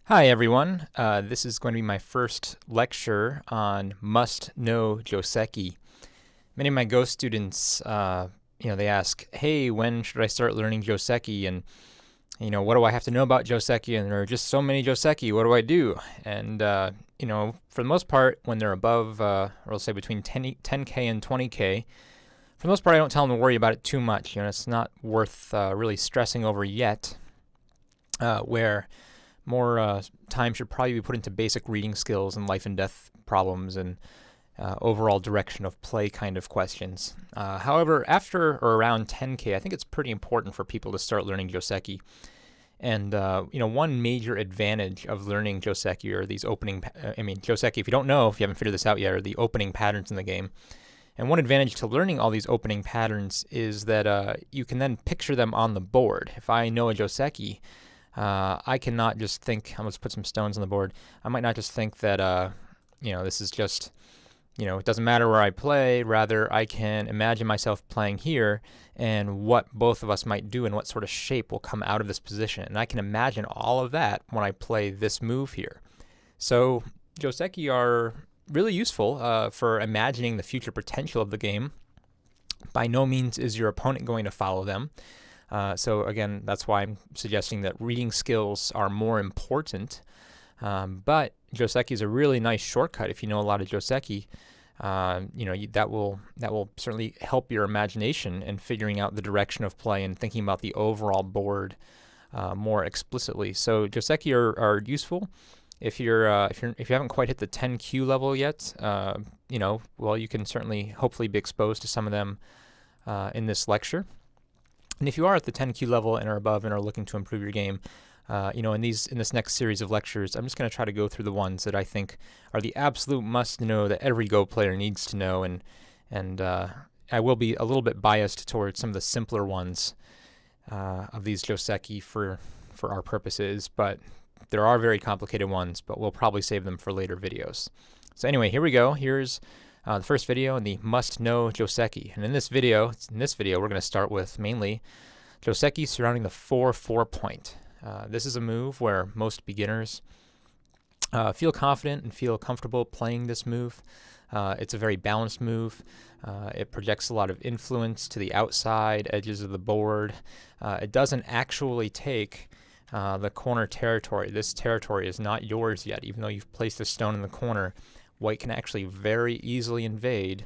Hi everyone, this is going to be my first lecture on must-know Joseki. Many of my Go students, they ask, hey, when should I start learning Joseki? And, what do I have to know about Joseki? And there are just so many Joseki, what do I do? And, for the most part, when they're above, or let's say between 10K and 20K, for the most part, I don't tell them to worry about it too much. It's not worth really stressing over yet, where more time should probably be put into basic reading skills and life and death problems and overall direction of play kind of questions. However, after or around 10K, I think it's pretty important for people to start learning Joseki. And one major advantage of learning Joseki are these Joseki, if you don't know, if you haven't figured this out yet, are the opening patterns in the game. And one advantage to learning all these opening patterns is that you can then picture them on the board. If I know a Joseki, I cannot just think, let's put some stones on the board. I might not just think that, this is just, it doesn't matter where I play. Rather, I can imagine myself playing here and what both of us might do and what sort of shape will come out of this position. And I can imagine all of that when I play this move here. So Joseki are really useful for imagining the future potential of the game. By no means is your opponent going to follow them. So again, that's why I'm suggesting that reading skills are more important. But Joseki is a really nice shortcut if you know a lot of Joseki. That will certainly help your imagination in figuring out the direction of play and thinking about the overall board more explicitly. So Joseki are useful if you haven't quite hit the 10Q level yet. You can certainly hopefully be exposed to some of them in this lecture. And if you are at the 10Q level and are above and are looking to improve your game, in this next series of lectures, I'm just going to try to go through the ones that I think are the absolute must-know that every Go player needs to know, and I will be a little bit biased towards some of the simpler ones of these Joseki for our purposes, but there are very complicated ones, but we'll probably save them for later videos. So anyway, here we go. Here's the first video in the must-know Joseki. And in this video, we're going to start with mainly Joseki surrounding the 4-4 point. This is a move where most beginners feel confident and feel comfortable playing this move. It's a very balanced move. It projects a lot of influence to the outside edges of the board. It doesn't actually take the corner territory. This territory is not yours yet, even though you've placed a stone in the corner. White can actually very easily invade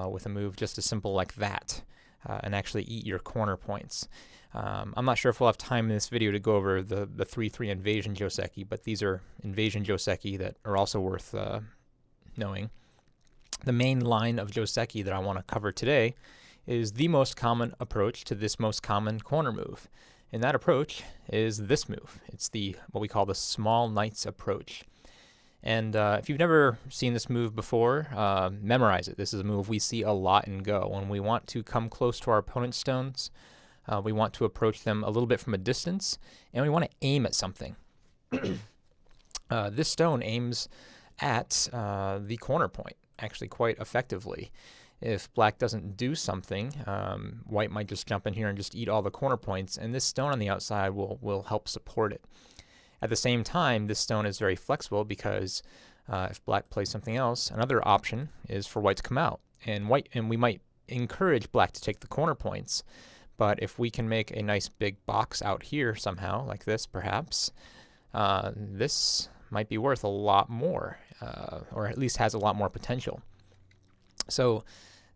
with a move just as simple like that and actually eat your corner points. I'm not sure if we'll have time in this video to go over the 3-3 invasion Joseki, but these are invasion Joseki that are also worth knowing. The main line of Joseki that I want to cover today is the most common approach to this most common corner move. And that approach is this move. It's what we call the small knights approach. And if you've never seen this move before, memorize it. This is a move we see a lot in Go. When we want to come close to our opponent's stones, we want to approach them a little bit from a distance, and we want to aim at something. This stone aims at the corner point, actually quite effectively. If black doesn't do something, white might just jump in here and just eat all the corner points, and this stone on the outside will help support it. At the same time, this stone is very flexible because if black plays something else, another option is for white to come out. And we might encourage black to take the corner points, but if we can make a nice big box out here somehow, like this perhaps, this might be worth a lot more, or at least has a lot more potential. So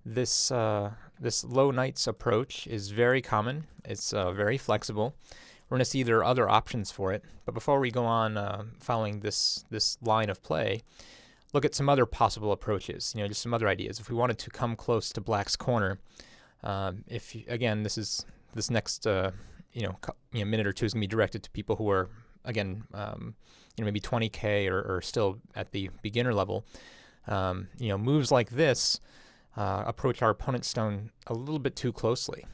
this low knights approach is very common. It's very flexible. We're going to see there are other options for it, but before we go on following this line of play, look at some other possible approaches. Just some other ideas. If we wanted to come close to black's corner, again, this next minute or two is going to be directed to people who are again maybe 20K or still at the beginner level. Moves like this approach our opponent's stone a little bit too closely.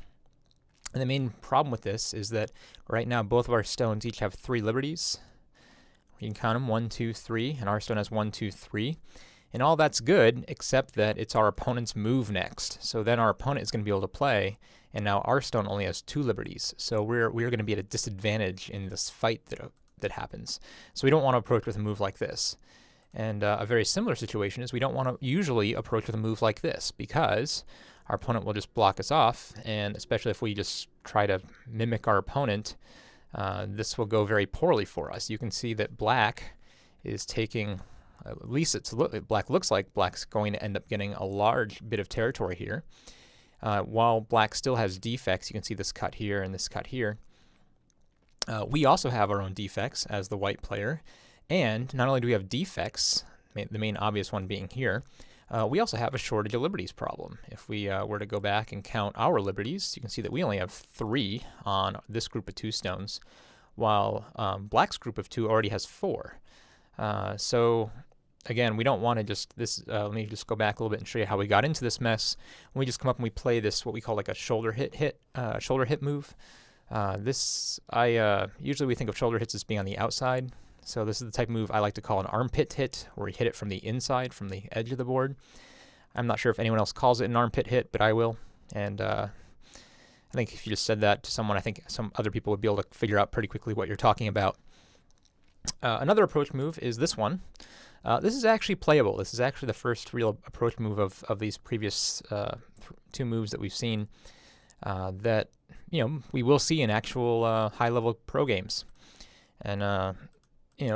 And the main problem with this is that right now both of our stones each have 3 liberties. You can count them, 1, 2, 3, and our stone has 1, 2, 3. And all that's good, except that it's our opponent's move next. So then our opponent is going to be able to play, and now our stone only has 2 liberties. So we're going to be at a disadvantage in this fight that happens. So we don't want to approach with a move like this. And a very similar situation is we don't want to usually approach with a move like this, because our opponent will just block us off, and especially if we just try to mimic our opponent, this will go very poorly for us. You can see that black is taking, at least black looks like black's going to end up getting a large bit of territory here. While black still has defects, you can see this cut here and this cut here. We also have our own defects as the white player. And not only do we have defects, the main obvious one being here, we also have a shortage of liberties problem. If we were to go back and count our liberties, you can see that we only have 3 on this group of 2 stones, while black's group of 2 already has 4. So again, we don't want to just let me just go back a little bit and show you how we got into this mess. When we just come up and we play this, what we call like a shoulder hit move. Usually we think of shoulder hits as being on the outside. So this is the type of move I like to call an armpit hit, where you hit it from the inside, from the edge of the board. I'm not sure if anyone else calls it an armpit hit, but I will. And I think if you just said that to someone, I think some other people would be able to figure out pretty quickly what you're talking about. Another approach move is this one. This is actually playable. This is actually the first real approach move of these previous 2 moves that we've seen that we will see in actual high-level pro games. And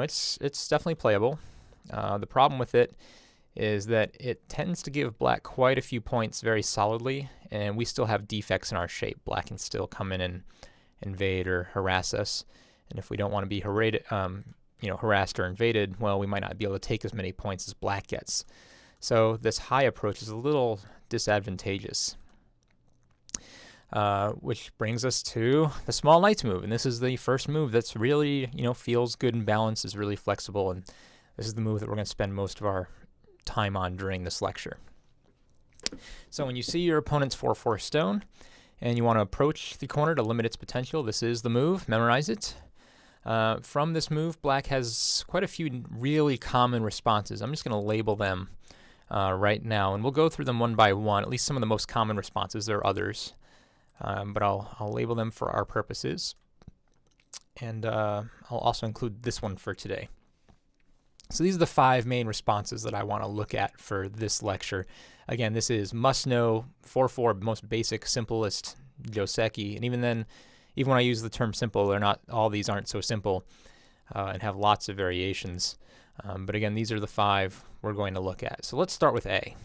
it's definitely playable. The problem with it is that it tends to give black quite a few points very solidly, and we still have defects in our shape. Black can still come in and invade or harass us, and if we don't want to be harassed or invaded, well, we might not be able to take as many points as black gets. So this high approach is a little disadvantageous. Which brings us to the small knights move, and this is the first move that's really, feels good and balanced, is really flexible, and this is the move that we're going to spend most of our time on during this lecture. So when you see your opponent's 4/4 stone, and you want to approach the corner to limit its potential, this is the move. Memorize it. From this move, black has quite a few really common responses. I'm just going to label them right now, and we'll go through them one by one, at least some of the most common responses. There are others. But I'll label them for our purposes, and I'll also include this one for today. So these are the 5 main responses that I want to look at for this lecture. Again, this is must-know 4/4, most basic, simplest joseki, and even then, even when I use the term simple, all these aren't so simple and have lots of variations. But again, these are the 5 we're going to look at. So let's start with A.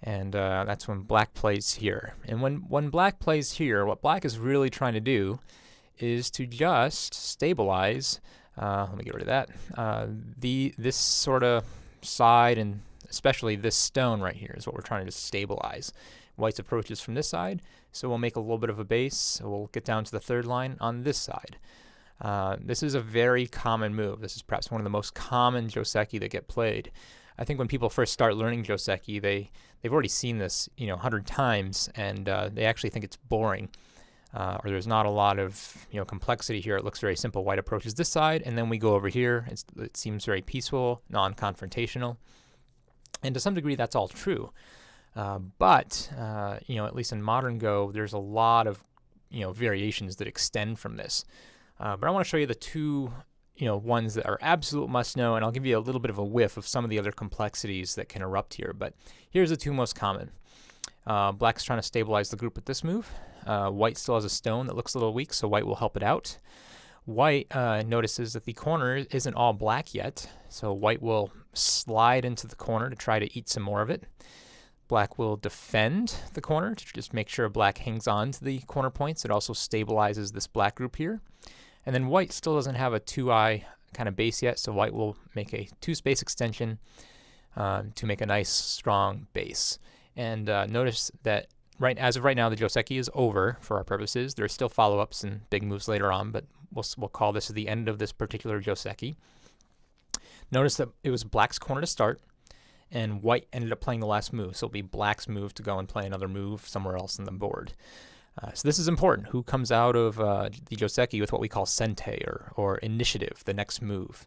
And that's when black plays here. And when black plays here, what black is really trying to do is to just stabilize, let me get rid of that, this sort of side, and especially this stone right here is what we're trying to stabilize. White's approach is from this side, so we'll make a little bit of a base. So we'll get down to the 3rd line on this side. This is a very common move. This is perhaps one of the most common joseki that get played. I think when people first start learning joseki, they've already seen this 100 times, and they actually think it's boring, or there's not a lot of complexity here. It looks very simple. White approaches this side, and then we go over here. It seems very peaceful, non-confrontational, and to some degree that's all true. But at least in modern Go, there's a lot of variations that extend from this. But I want to show you the 2 ones that are absolute must-know, and I'll give you a little bit of a whiff of some of the other complexities that can erupt here. But here's the 2 most common. Black's trying to stabilize the group with this move. White still has a stone that looks a little weak, so white will help it out. White notices that the corner isn't all black yet, so white will slide into the corner to try to eat some more of it. Black will defend the corner to just make sure black hangs on to the corner points. It also stabilizes this black group here. And then white still doesn't have a 2-eye kind of base yet, so white will make a 2-space extension to make a nice, strong base. And notice that as of right now, the joseki is over for our purposes. There are still follow-ups and big moves later on, but we'll call this the end of this particular joseki. Notice that it was black's corner to start, and white ended up playing the last move, so it'll be black's move to go and play another move somewhere else on the board. So this is important. Who comes out of the joseki with what we call sente, or initiative, the next move.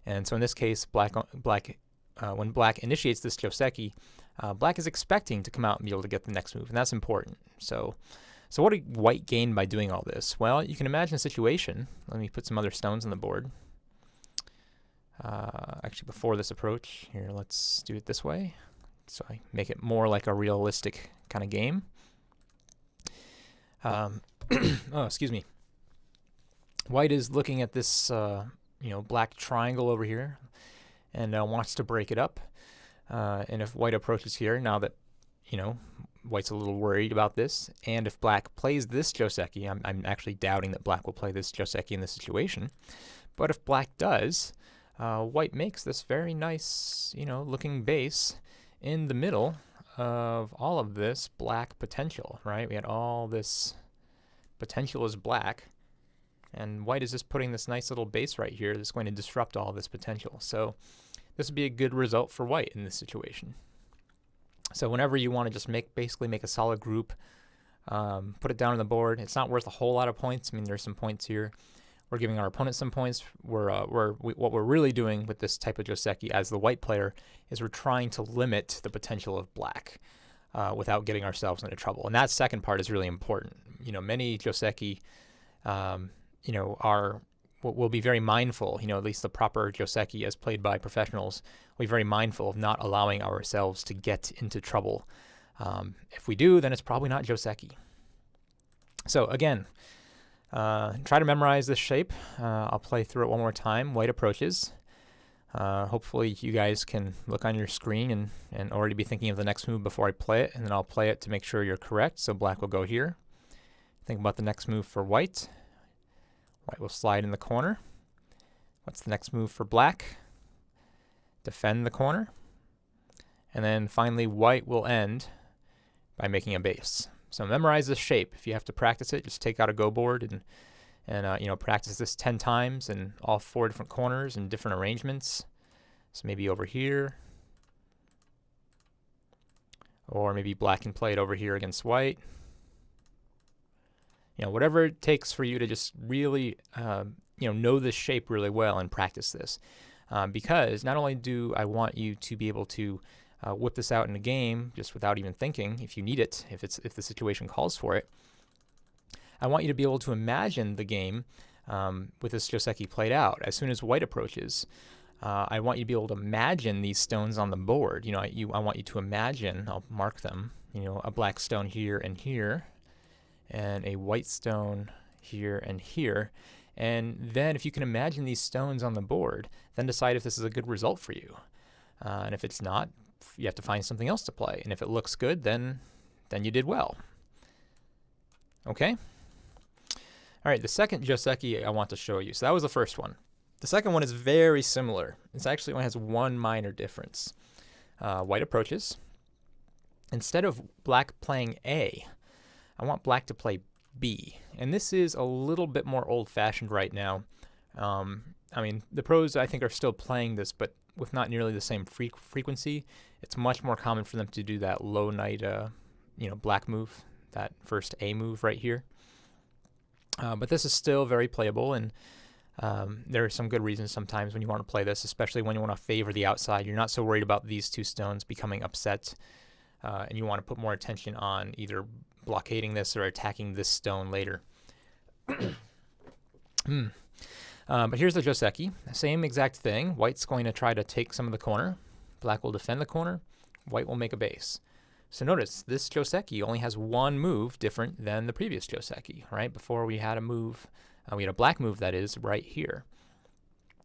And so in this case, when black initiates this joseki, black is expecting to come out and be able to get the next move, and that's important. So So what did white gain by doing all this? Well, you can imagine a situation. Let me put some other stones on the board. Actually, before this approach, here, let's do it this way. So I make it more like a realistic kind of game. Oh, excuse me. White is looking at this, black triangle over here, and wants to break it up. And if white approaches here, now that, white's a little worried about this, and if black plays this joseki, I'm actually doubting that black will play this joseki in this situation, but if black does, white makes this very nice, looking base in the middle of all of this black potential, right? We had all this potential as black, and white is just putting this nice little base right here that's going to disrupt all this potential. So this would be a good result for white in this situation. So whenever you want to just basically make a solid group, put it down on the board, it's not worth a whole lot of points. I mean, there's some points here. We're giving our opponent some points. What we're really doing with this type of joseki as the white player is we're trying to limit the potential of black without getting ourselves into trouble. And that second part is really important. Many joseki, will be very mindful, at least the proper joseki as played by professionals, will be very mindful of not allowing ourselves to get into trouble. If we do, then it's probably not joseki. So again, try to memorize this shape. I'll play through it one more time. White approaches. Hopefully you guys can look on your screen and already be thinking of the next move before I play it, and then I'll play it to make sure you're correct. So black will go here. Think about the next move for white. White will slide in the corner. What's the next move for black? Defend the corner. And then finally white will end by making a base. So memorize this shape. If you have to practice it, just take out a go board and practice this 10 times in all 4 different corners and different arrangements. So maybe over here, or maybe black can play it over here against white. Whatever it takes for you to just really, know this shape really well and practice this. Because not only do I want you to be able to whip this out in a game just without even thinking, if you need it, if the situation calls for it, I want you to be able to imagine the game with this joseki played out. As soon as white approaches, I want you to be able to imagine these stones on the board. I want you to imagine, I'll mark them, a black stone here and here, and a white stone here and here. And then if you can imagine these stones on the board, then decide if this is a good result for you. And if it's not, you have to find something else to play. And if it looks good, then you did well. Okay? All right, the second joseki I want to show you. So that was the first one. The second one is very similar. It actually only has one minor difference. White approaches. Instead of black playing A, I want black to play B. And this is a little bit more old-fashioned right now. The pros, I think, are still playing this, but with not nearly the same frequency. It's much more common for them to do that low knight, black move, that first A move right here. But this is still very playable, and there are some good reasons sometimes when you want to play this, especially when you want to favor the outside. You're not so worried about these 2 stones becoming upset, and you want to put more attention on either blockading this or attacking this stone later. But here's the joseki. Same exact thing. White's going to try to take some of the corner. Black will defend the corner. White will make a base. So notice, this joseki only has one move different than the previous joseki, right? Before we had a move, we had a black move that is right here,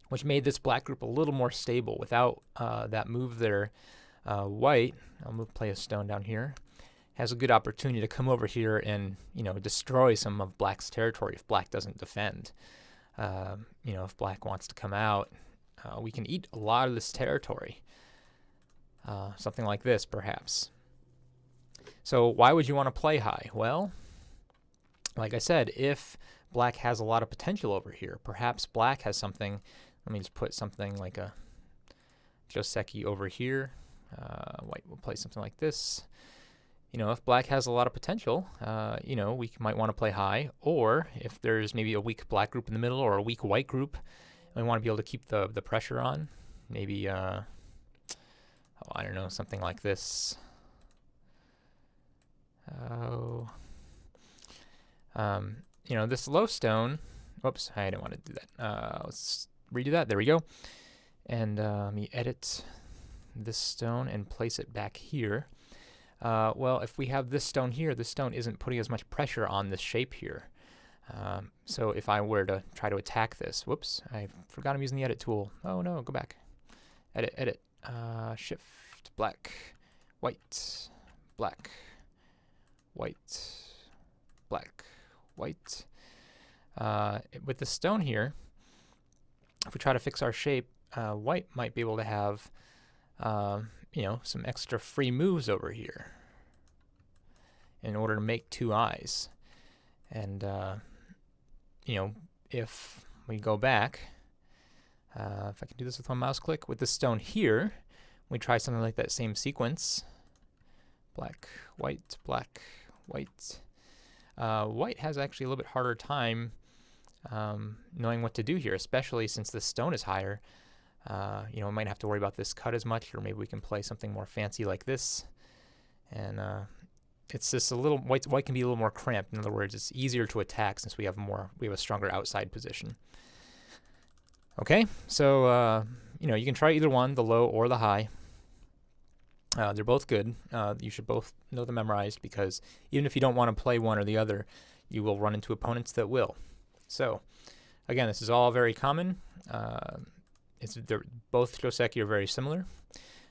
which made this black group a little more stable. Without that move there, white, play a stone down here, has a good opportunity to come over here and, destroy some of black's territory if black doesn't defend. If black wants to come out, we can eat a lot of this territory. Something like this, perhaps. So why would you want to play high? Well, like I said, if black has a lot of potential over here, perhaps black has something. Let me just put something like a joseki over here. White will play something like this. If black has a lot of potential, we might want to play high. Or if there's maybe a weak black group in the middle or a weak white group, and we want to be able to keep the pressure on, maybe, I don't know, something like this. You know, this low stone, whoops, I didn't want to do that. Let's redo that. There we go. And let me edit this stone and place it back here. Well, if we have this stone here, this stone isn't putting as much pressure on this shape here. So if I were to try to attack this, whoops, I forgot I'm using the edit tool. Oh no, go back. Edit, edit. Shift, black, white, black, white, black, white. With the stone here, if we try to fix our shape, white might be able to have, you know, some extra free moves over here in order to make two eyes. And, you know, if we go back, if I can do this with one mouse click, with the stone here, we try something like that same sequence. Black, white, black, white. White has actually a little bit harder time knowing what to do here, especially since the stone is higher. You know, we might have to worry about this cut as much, or maybe we can play something more fancy like this. And it's just a little, white can be a little more cramped. In other words, it's easier to attack since we have a stronger outside position. Okay, so you know, you can try either one, the low or the high. They're both good. You should both know them memorized, because even if you don't want to play one or the other, you will run into opponents that will. So, again, this is all very common. Both joseki are very similar,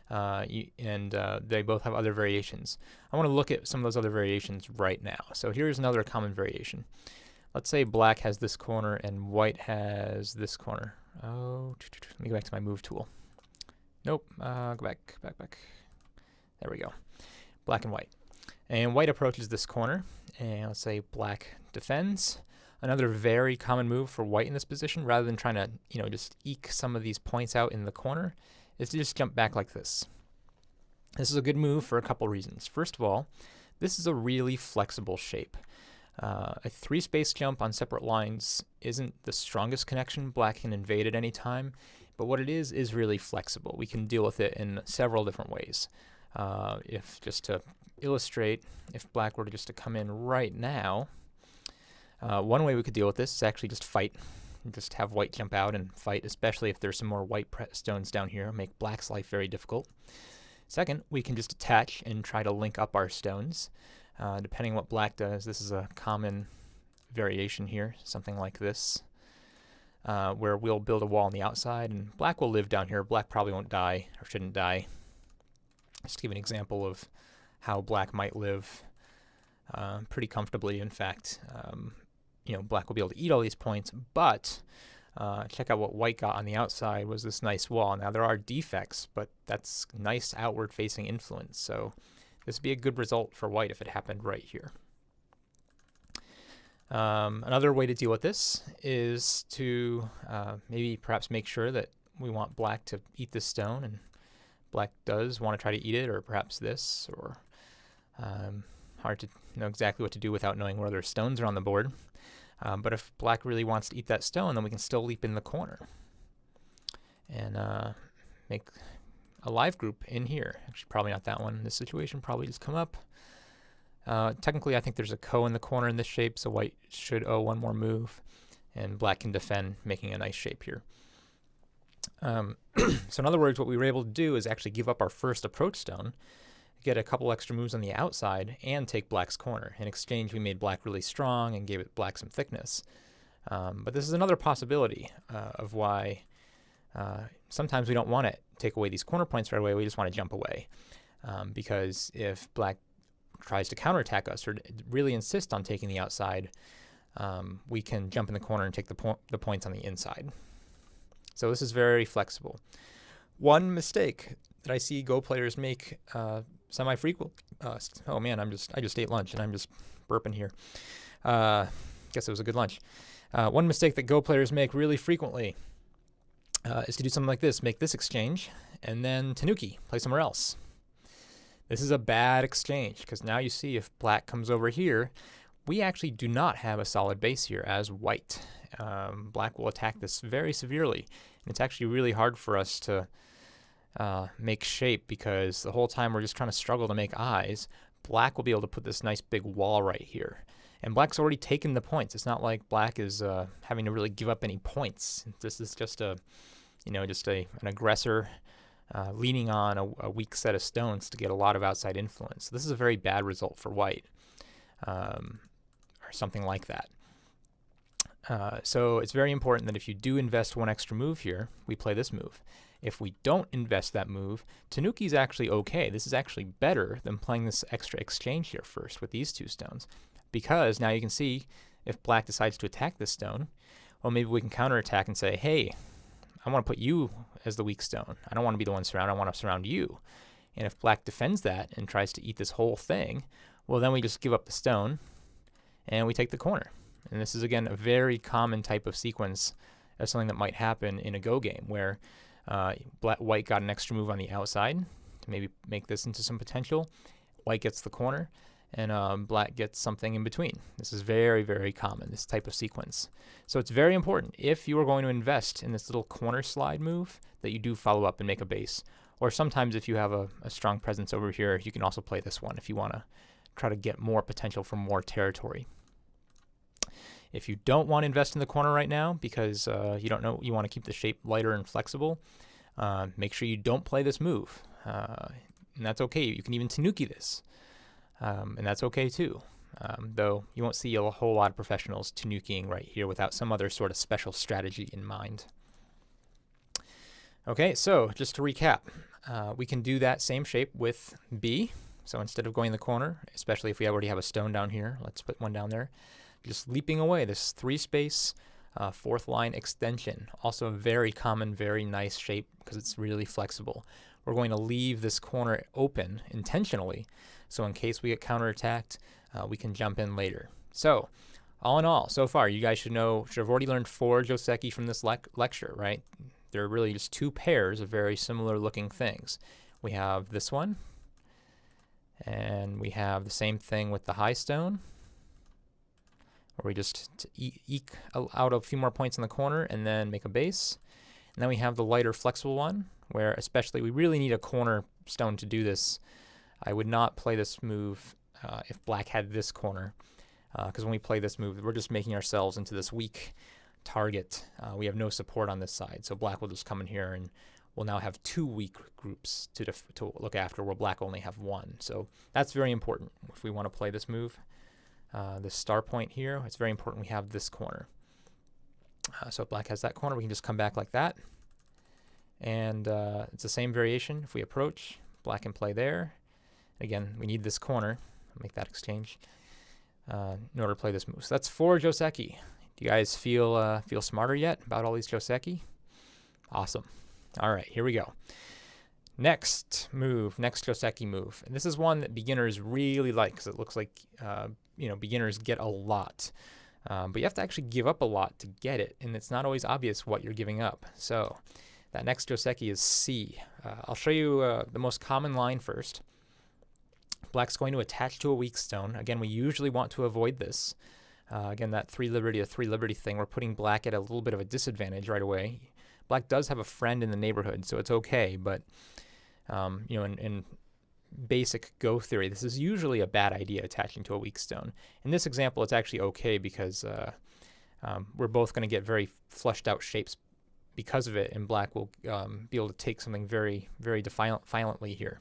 and they both have other variations. I want to look at some of those other variations right now. So here's another common variation. Let's say black has this corner and white has this corner. Oh, let me go back to my move tool. Nope, go back. There we go. Black and white. And white approaches this corner, and let's say black defends. Another very common move for white in this position, rather than trying to, you know, just eke some of these points out in the corner, is to just jump back like this. This is a good move for a couple reasons. First of all, this is a really flexible shape. A 3-space jump on separate lines isn't the strongest connection. Black can invade at any time, but what it is really flexible. We can deal with it in several different ways. If just to illustrate, if black were to just to come in right now, one way we could deal with this is actually just fight. Just have white jump out and fight, especially if there's some more white stones down here, make black's life very difficult. Second, we can just attach and try to link up our stones. Depending on what black does, this is a common variation here, something like this, where we'll build a wall on the outside and black will live down here. Black probably won't die, or shouldn't die. Just to give an example of how black might live pretty comfortably. In fact, you know, black will be able to eat all these points, but check out what white got on the outside was this nice wall. Now there are defects, but that's nice outward facing influence, so this would be a good result for white if it happened right here. Another way to deal with this is to maybe perhaps make sure that we want black to eat this stone, and black does want to try to eat it, or perhaps this, or hard to know exactly what to do without knowing where other stones are on the board. But if black really wants to eat that stone, then we can still leap in the corner and make a live group in here. Actually, probably not that one in this situation. Probably just come up. Technically, I think there's a ko in the corner in this shape, so white should owe one more move, and black can defend, making a nice shape here. So in other words, what we were able to do is actually give up our first approach stone, get a couple extra moves on the outside, and take black's corner. In exchange, we made black really strong and gave it black some thickness. But this is another possibility of why sometimes we don't want to take away these corner points right away. We just want to jump away. Because if black tries to counterattack us or really insist on taking the outside, we can jump in the corner and take the points on the inside. So this is very flexible. One mistake that I see Go players make semi-frequent. Oh man, I just ate lunch and I'm just burping here. Guess it was a good lunch. One mistake that Go players make really frequently is to do something like this: make this exchange and then tanuki, play somewhere else. This is a bad exchange because now you see if black comes over here, we actually do not have a solid base here as white. Black will attack this very severely, and it's actually really hard for us to make shape because the whole time we're just trying to struggle to make eyes. Black will be able to put this nice big wall right here, And black's already taken the points. It's not like black is having to really give up any points. This is just an aggressor leaning on a weak set of stones to get a lot of outside influence. So this is a very bad result for white, or something like that. So it's very important that if you do invest one extra move here, we play this move. If we don't invest that move, Tanuki is actually okay. This is actually better than playing this extra exchange here first with these two stones, because now you can see if black decides to attack this stone, well, maybe we can counterattack and say, hey, I want to put you as the weak stone. I don't want to be the one surrounded. I want to surround you. And if black defends that and tries to eat this whole thing, well, then we just give up the stone and we take the corner. And this is, again, a very common type of sequence of something that might happen in a Go game where white got an extra move on the outside to maybe make this into some potential. White gets the corner, and black gets something in between. This is very, very common, this type of sequence. So it's very important, if you are going to invest in this little corner slide move, that you do follow up and make a base. Or sometimes if you have a strong presence over here, you can also play this one if you want to try to get more potential for more territory. If you don't want to invest in the corner right now because you don't know, you want to keep the shape lighter and flexible, make sure you don't play this move. And that's okay. You can even Tanuki this. And that's okay too. Though you won't see a whole lot of professionals Tanukiing right here without some other sort of special strategy in mind. Okay, so just to recap, we can do that same shape with B. So instead of going in the corner, especially if we already have a stone down here, let's put one down there. Just leaping away, this 3-space fourth line extension. Also a very common, very nice shape because it's really flexible. We're going to leave this corner open intentionally, so in case we get counterattacked, we can jump in later. So, all in all, so far, you guys should have already learned 4 joseki from this lecture, right? They're really just 2 pairs of very similar looking things. We have this one, and we have the same thing with the high stone, where we just eke out a few more points in the corner and then make a base. And then we have the lighter flexible one, where especially we really need a corner stone to do this. I would not play this move if black had this corner, because when we play this move, we're just making ourselves into this weak target. We have no support on this side, so black will just come in here and we'll now have 2 weak groups to look after, where black only have 1. So that's very important if we want to play this move. This star point here, it's very important we have this corner. So if black has that corner, we can just come back like that. And it's the same variation. If we approach, black can play there. Again, we need this corner. Make that exchange in order to play this move. So that's 4 joseki. Do you guys feel smarter yet about all these joseki? Awesome. All right, here we go. Next move, next joseki move. And this is one that beginners really like because it looks like beginners get a lot. But you have to actually give up a lot to get it, and it's not always obvious what you're giving up. So that next joseki is C. I'll show you the most common line first. Black's going to attach to a weak stone. Again, we usually want to avoid this. Again, that 3 liberty to 3 liberty thing, we're putting black at a little bit of a disadvantage right away. Black does have a friend in the neighborhood, so it's okay, but in basic Go theory, this is usually a bad idea, attaching to a weak stone. In this example, it's actually okay because we're both going to get very flushed out shapes because of it, and black will be able to take something very, very violently here.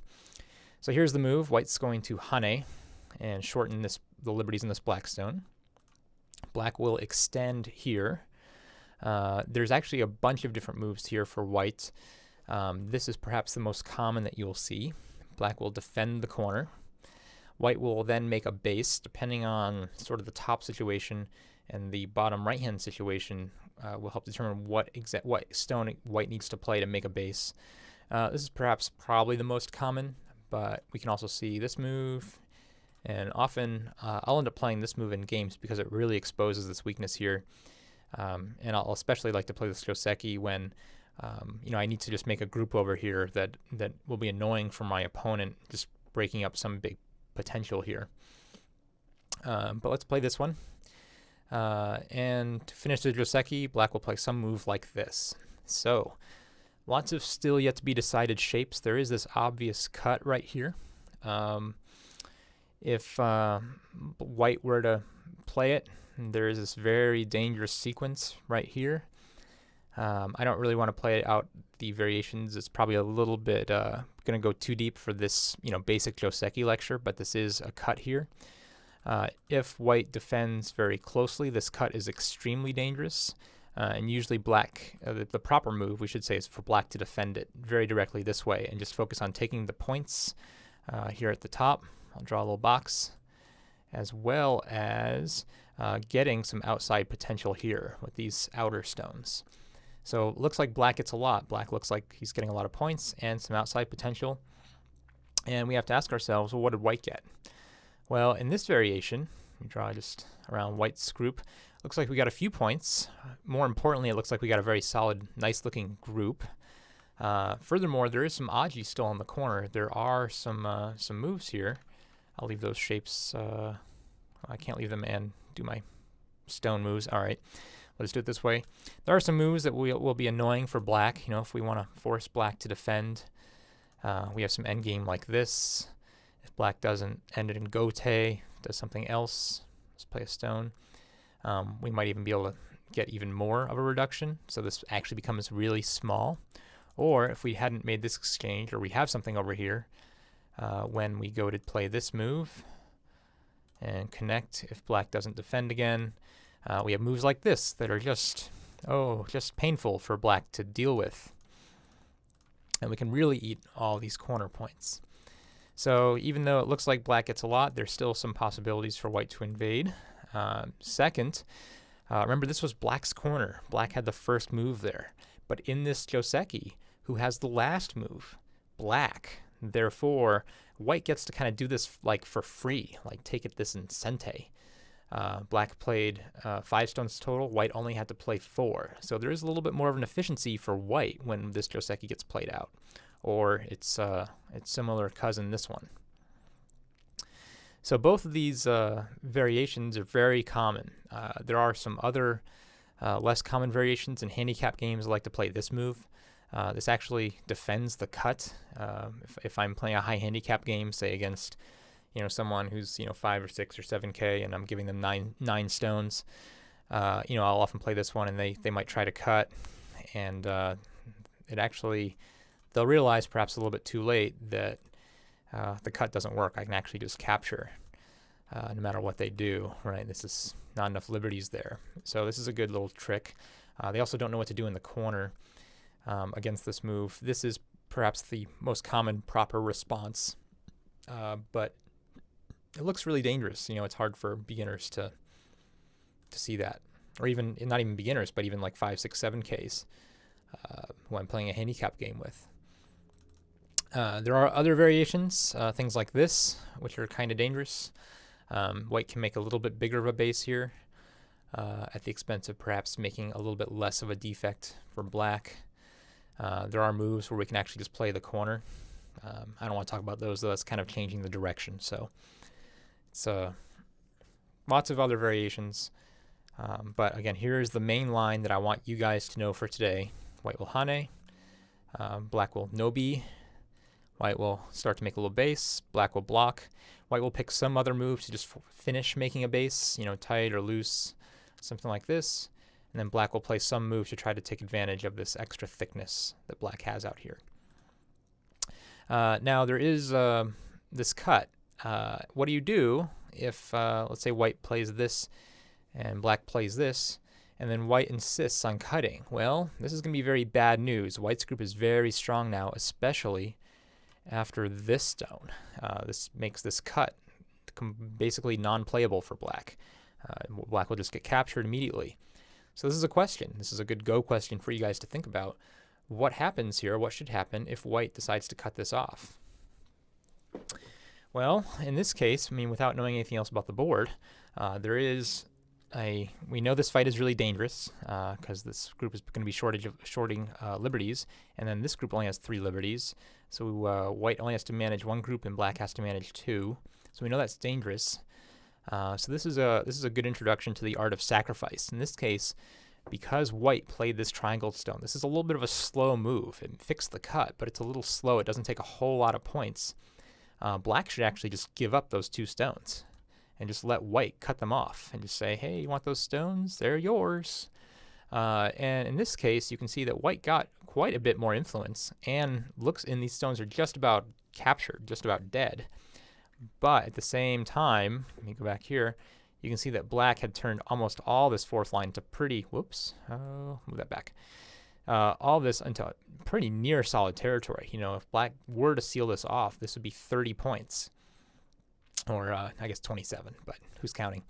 So here's the move. White's going to hane and shorten the liberties in this black stone. Black will extend here. There's actually a bunch of different moves here for white. This is perhaps the most common that you'll see. Black will defend the corner. White will then make a base, depending on sort of the top situation and the bottom right-hand situation will help determine what stone white needs to play to make a base. This is probably the most common, but we can also see this move, and often I'll end up playing this move in games because it really exposes this weakness here. And I'll especially like to play this joseki when I need to just make a group over here that will be annoying for my opponent, just breaking up some big potential here. But let's play this one. And to finish the joseki, black will play some move like this. So lots of still yet to be decided shapes. There is this obvious cut right here. If white were to play it, there is this very dangerous sequence right here. I don't really want to play out the variations. It's probably a little bit going to go too deep for this, basic Joseki lecture, but this is a cut here. If white defends very closely, this cut is extremely dangerous, and usually black, the proper move, we should say, is for black to defend it very directly this way and just focus on taking the points here at the top. I'll draw a little box, as well as getting some outside potential here with these outer stones. So it looks like black gets a lot. Black looks like he's getting a lot of points and some outside potential. And we have to ask ourselves, well, what did white get? Well, in this variation, we draw just around white's group, looks like we got a few points. More importantly, it looks like we got a very solid, nice-looking group. Furthermore, there is some aji still in the corner. There are some moves here. I'll leave those shapes. I can't leave them and do my stone moves. All right, let's do it this way. There are some moves that will be annoying for black. If we want to force black to defend, we have some endgame like this. If black doesn't end it in gote, does something else, let's play a stone, we might even be able to get even more of a reduction, so this actually becomes really small. Or if we hadn't made this exchange, or we have something over here, when we go to play this move and connect, if black doesn't defend again, we have moves like this that are just painful for black to deal with. And we can really eat all these corner points. So even though it looks like black gets a lot, there's still some possibilities for white to invade. Second, remember this was black's corner. Black had the first move there. But in this Joseki, who has the last move? Black. Therefore, white gets to kind of do this like for free, like take it this in sente. Black played 5 stones total. White only had to play 4. So there is a little bit more of an efficiency for white when this Joseki gets played out. Or its similar cousin, this one. So both of these variations are very common. There are some other less common variations in handicap games. I like to play this move. This actually defends the cut. If I'm playing a high handicap game, say against someone who's 5 or 6 or 7K, and I'm giving them nine stones, I'll often play this one, and they might try to cut, and it actually, they'll realize perhaps a little bit too late that the cut doesn't work. I can actually just capture no matter what they do, right? This is not enough liberties there. So this is a good little trick. They also don't know what to do in the corner against this move. This is perhaps the most common proper response, but it looks really dangerous. It's hard for beginners to see that, or even not even beginners, but even like 5, 6, 7Ks who I'm playing a handicap game with. There are other variations, things like this, which are kind of dangerous. White can make a little bit bigger of a base here at the expense of perhaps making a little bit less of a defect for black. There are moves where we can actually just play the corner. I don't want to talk about those, though. That's kind of changing the direction. So it's lots of other variations. But again, here's the main line that I want you guys to know for today. White will hane, black will nobi. White will start to make a little base. Black will block. White will pick some other move to just finish making a base, tight or loose, something like this. And then black will play some move to try to take advantage of this extra thickness that black has out here. Now there is this cut. What do you do if, let's say, white plays this and black plays this, and then white insists on cutting? Well, this is going to be very bad news. White's group is very strong now, especially after this stone. This makes this cut basically non-playable for black. Black will just get captured immediately. So this is a question. This is a good go question for you guys to think about. What happens here? What should happen if white decides to cut this off? Well, in this case, without knowing anything else about the board, we know this fight is really dangerous because this group is going to be shorting liberties, and then this group only has 3 liberties. So white only has to manage 1 group and black has to manage 2. So we know that's dangerous. So this is a good introduction to the art of sacrifice. In this case, because white played this triangle stone, this is a little bit of a slow move. It fixed the cut, but it's a little slow. It doesn't take a whole lot of points. Black should actually just give up those 2 stones and just let white cut them off and just say, hey, you want those stones? They're yours. And in this case, you can see that white got quite a bit more influence, and these stones are just about captured, just about dead. But at the same time, let me go back here, you can see that black had turned almost all this fourth line to pretty, move that back, all this into pretty near solid territory. You know, if black were to seal this off, this would be 30 points, or I guess 27, but who's counting?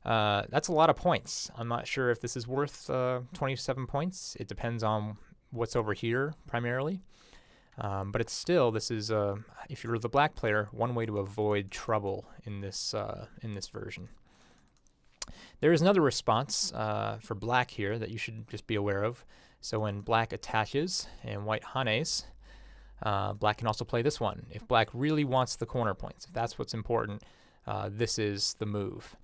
That's a lot of points. I'm not sure if this is worth 27 points. It depends on what's over here primarily. But it's still, this is, if you're the black player, one way to avoid trouble in this version. There is another response for black here that you should just be aware of. So when black attaches and white hanes, black can also play this one. If black really wants the corner points, if that's what's important, this is the move.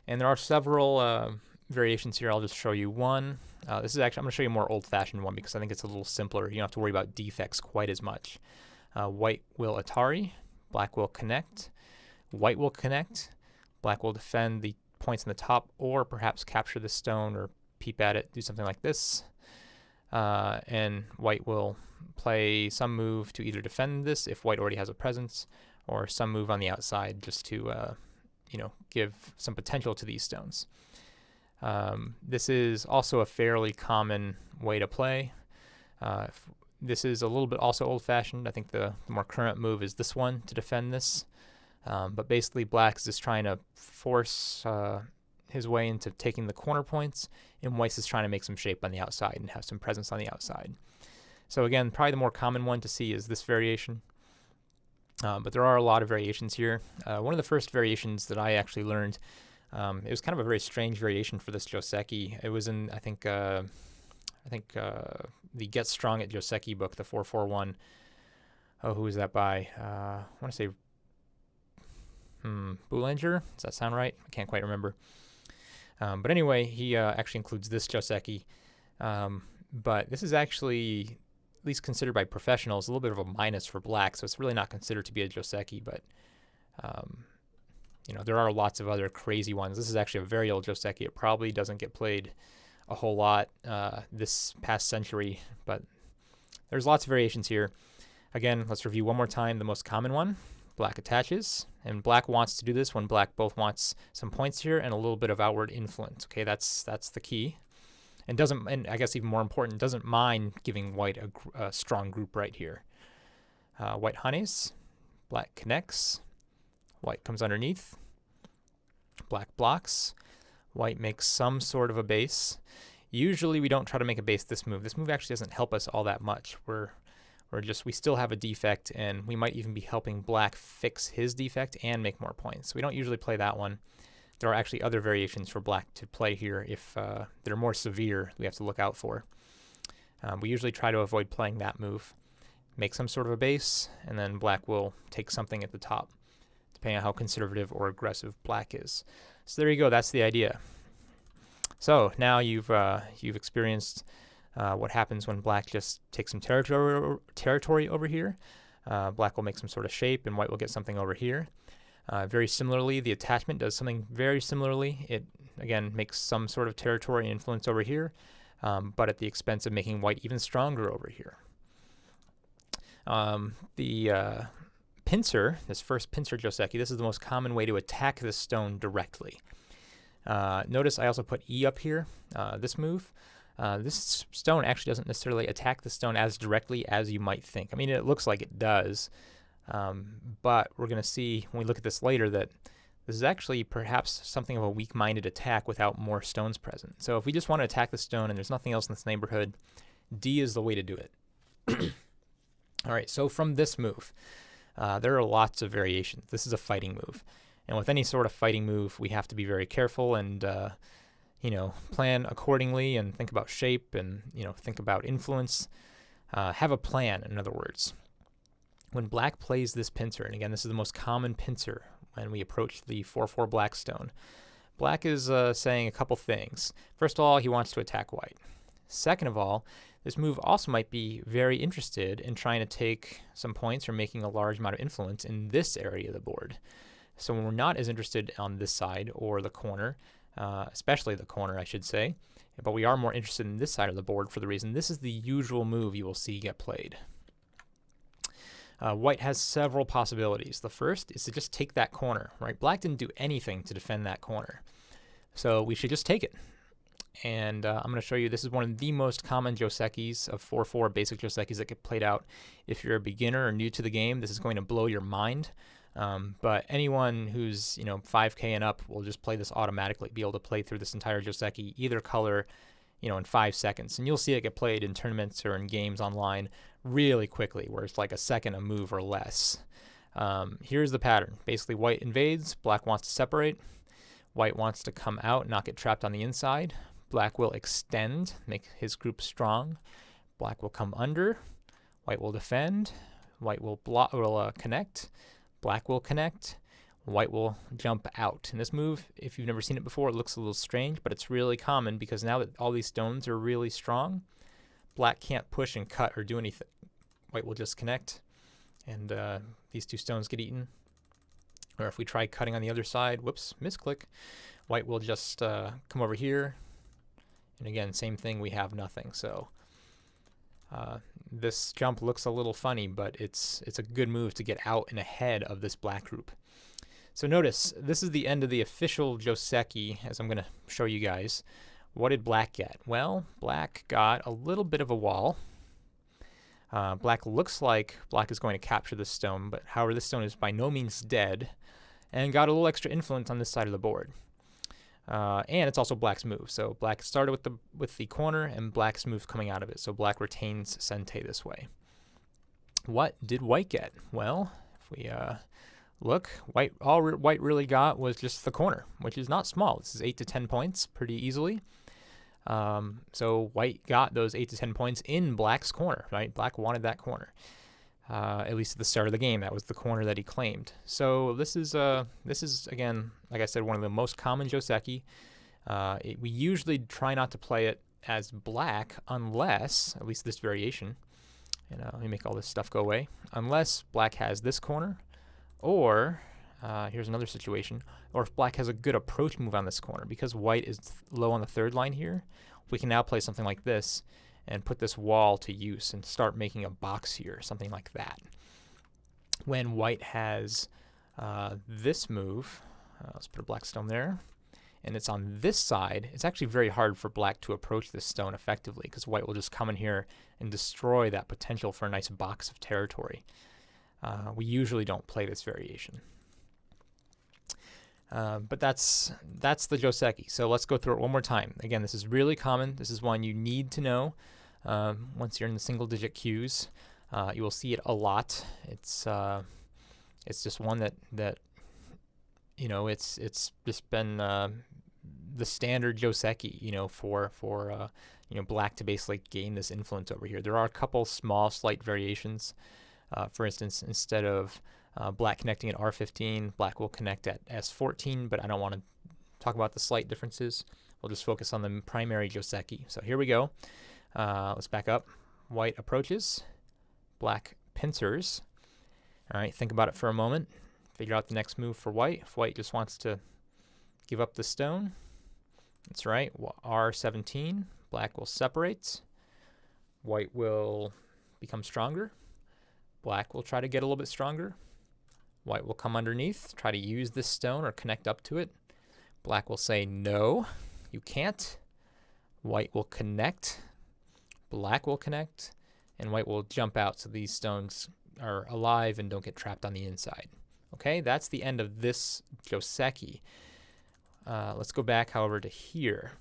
And there are several variations here. I'll just show you one. This is actually, I'm going to show you a more old-fashioned one because I think it's a little simpler. You don't have to worry about defects quite as much. White will Atari, black will connect, white will connect, black will defend the points in the top, or perhaps capture the stone or peep at it, do something like this. And white will play some move to either defend this if white already has a presence, or some move on the outside just to you know, give some potential to these stones. This is also a fairly common way to play. This is a little bit also old-fashioned. I think the more current move is this one to defend this. But basically black is just trying to force his way into taking the corner points, and white is trying to make some shape on the outside and have some presence on the outside. So again, probably the more common one to see is this variation. But there are a lot of variations here. One of the first variations that I actually learned, it was kind of a very strange variation for this Joseki. It was in, I think the Get Strong at Joseki book, the 441. Oh, who is that by? I want to say Boulanger. Does that sound right? I can't quite remember. But anyway, he actually includes this Joseki. But this is actually, at least considered by professionals, a little bit of a minus for black, so it's really not considered to be a Joseki, but you know, there are lots of other crazy ones. This is actually a very old Joseki. It probably doesn't get played a whole lot this past century, but there's lots of variations here. Again, let's review one more time the most common one. Black attaches, and black wants to do this when black both wants some points here and a little bit of outward influence. Okay, that's the key. And doesn't, and I guess even more important, doesn't mind giving white a strong group right here. White hanes, black connects, white comes underneath, black blocks, white makes some sort of a base. Usually we don't try to make a base this move. This move actually doesn't help us all that much. We still have a defect, and we might even be helping black fix his defect and make more points. So we don't usually play that one. There are actually other variations for black to play here if they're more severe, we have to look out for. We usually try to avoid playing that move. Make some sort of a base, and then black will take something at the top, depending on how conservative or aggressive black is. So there you go, that's the idea. So now you've experienced what happens when black just takes some territory over here. Black will make some sort of shape, and white will get something over here. Very similarly, the attachment does something very similarly. It, again, makes some sort of territory and influence over here, but at the expense of making white even stronger over here. The Pincer, this first Pincer Joseki, this is the most common way to attack this stone directly. Notice I also put E up here, this move. This stone actually doesn't necessarily attack the stone as directly as you might think. I mean, it looks like it does. But we're going to see when we look at this later that this is actually perhaps something of a weak-minded attack without more stones present. So if we just want to attack the stone and there's nothing else in this neighborhood, D is the way to do it. All right, so from this move, there are lots of variations. This is a fighting move. And with any sort of fighting move, we have to be very careful and you know, plan accordingly and think about shape and, you know, think about influence. Have a plan, in other words. When black plays this pincer, and again, this is the most common pincer when we approach the 4/4 black stone, black is saying a couple things. First of all, he wants to attack white. Second of all, this move also might be very interested in trying to take some points or making a large amount of influence in this area of the board. So we're not as interested on this side or the corner, especially the corner, I should say. But we are more interested in this side of the board for the reason this is the usual move you will see get played. White has several possibilities. The first is to just take that corner, right? Black didn't do anything to defend that corner. So we should just take it. And I'm going to show you, this is one of the most common josekis of 4-4 basic josekis that get played out. If you're a beginner or new to the game, this is going to blow your mind. But anyone who's 5K and up will just play this automatically, be able to play through this entire joseki, either color, in 5 seconds. And you'll see it get played in tournaments or in games online really quickly, where it's like a second a move or less. Here's the pattern. Basically, white invades, black wants to separate, white wants to come out, not get trapped on the inside. Black will extend, make his group strong. Black will come under, white will defend, white will connect, black will connect, white will jump out. And this move, if you've never seen it before, it looks a little strange, but it's really common because now that all these stones are really strong, black can't push and cut or do anything. White will just connect, and these two stones get eaten. Or if we try cutting on the other side, whoops, misclick, white will just come over here. And again, same thing, we have nothing. So this jump looks a little funny, but it's a good move to get out and ahead of this black group. So notice, this is the end of the official joseki, as I'm going to show you guys. What did black get? Well, black got a little bit of a wall. Black looks like black is going to capture this stone, but however, this stone is by no means dead, and got a little extra influence on this side of the board. And it's also black's move. So black started with the corner, and black's move coming out of it. So black retains Sente this way. What did white get? Well, if we look, all white really got was just the corner, which is not small. This is 8 to 10 points pretty easily. So white got those 8 to 10 points in black's corner, right? Black wanted that corner. At least at the start of the game, that was the corner that he claimed. So this is again, like I said, one of the most common joseki. We usually try not to play it as black unless, at least this variation, and let me make all this stuff go away, unless black has this corner, or here's another situation, or if black has a good approach move on this corner. Because white is low on the third line here, we can now play something like this and put this wall to use and start making a box here, something like that. When white has this move, let's put a black stone there, and it's on this side, it's actually very hard for black to approach this stone effectively because white will just come in here and destroy that potential for a nice box of territory. We usually don't play this variation. But that's the joseki. So let's go through it one more time. Again, this is really common. This is one you need to know once you're in the single-digit queues. You will see it a lot. It's just one that it's just been the standard joseki, for black to basically gain this influence over here. There are a couple small, slight variations. For instance, instead of black connecting at R15, black will connect at S14, but I don't want to talk about the slight differences. We'll just focus on the primary joseki. So here we go. Let's back up. White approaches, black pincers. All right, think about it for a moment. Figure out the next move for white. If white just wants to give up the stone, that's right, R17, black will separate. White will become stronger. Black will try to get a little bit stronger. White will come underneath, try to use this stone or connect up to it. Black will say, no, you can't. White will connect. Black will connect. And white will jump out so these stones are alive and don't get trapped on the inside. Okay, that's the end of this joseki. Let's go back, however, to here.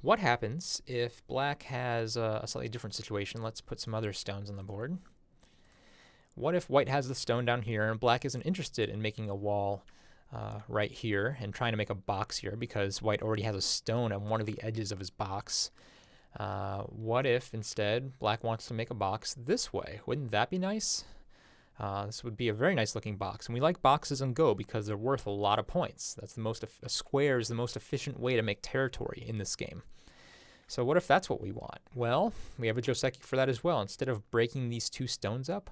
What happens if black has a slightly different situation? Let's put some other stones on the board. What if white has the stone down here and black isn't interested in making a wall right here and trying to make a box here because white already has a stone on one of the edges of his box? What if instead black wants to make a box this way? Wouldn't that be nice? This would be a very nice looking box, and we like boxes on Go because they're worth a lot of points. That's a square is the most efficient way to make territory in this game. So what if that's what we want? Well, we have a joseki for that as well. Instead of breaking these two stones up,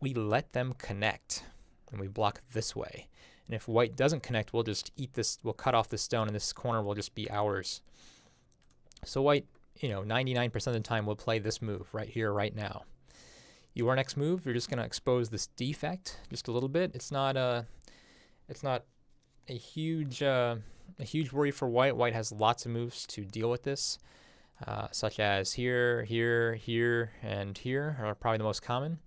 we let them connect, and we block this way. And if white doesn't connect, we'll just eat this, we'll cut off this stone, and this corner will just be ours. So white, 99% of the time will play this move right here, right now. Your next move, you're just going to expose this defect just a little bit. It's not a huge worry for white. White has lots of moves to deal with this, such as here, here, here, and here are probably the most common.